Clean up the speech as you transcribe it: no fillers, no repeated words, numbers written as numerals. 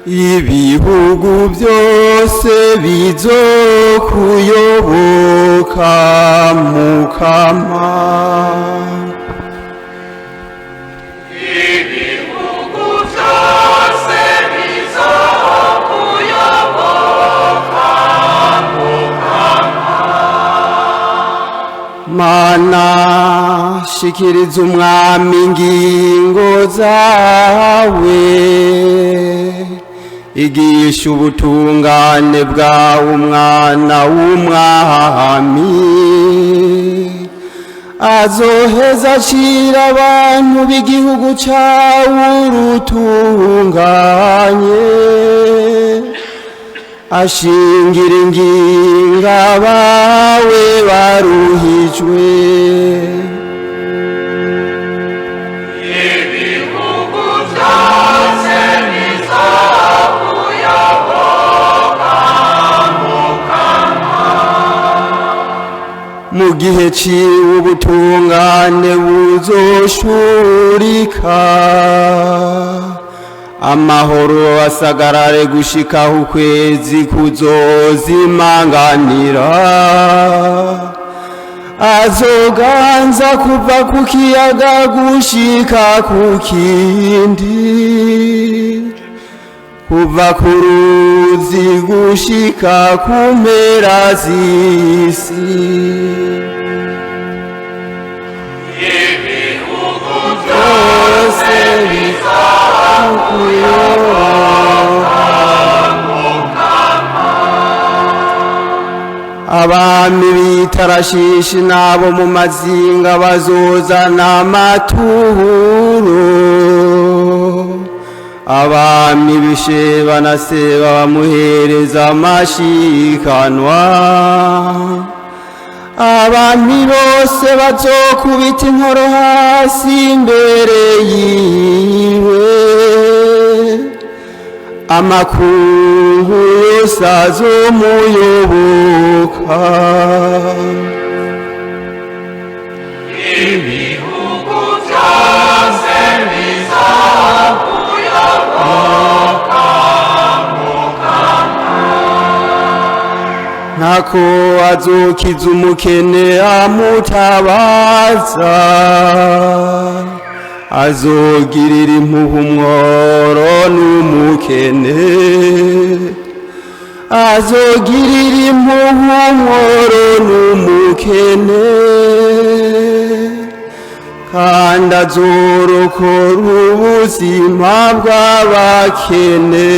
ibihugu byose bizokuyoboka Mukama. Ibihugu byose bizokuyoboka Mukama. Mana shikiriza umwami ingingo zawe, igisha ubutungane bwawe umwana w'umwami, azoheza acira abantu b'igihugu cawe urutunganye, ashingira ingingo abawe baruhijwe. Ibihugu byose bizokuyoboka Mukama. Mu gihe ciwe ubutungane buzoshurika, amahoro asagarare gushikaho ukwezi kuzozimanganira, azoganza kuva ku kiyaga gushika ku kindi, kuva ku ruzi gushika ku mpera z'isi. Ibihugu byose bizokuyoboka Mukama. Abami b'itarashishi nabo mu mazinga bazozana amaturo, abami b'Isheba na Seba bamuhereza amashikanwa, abami bose bazokubita inkoro hasi imbere yiwe, amakungu yose azomuyoboka. Ibihugu byose bizokuyoboka Mukama. ntako azokiza umukene amutabaza, azogirira impuhwe umworo n'umukene, azogirira impuhwe umworo n'umukene, kandi azorokora ubuzima bw'abakene.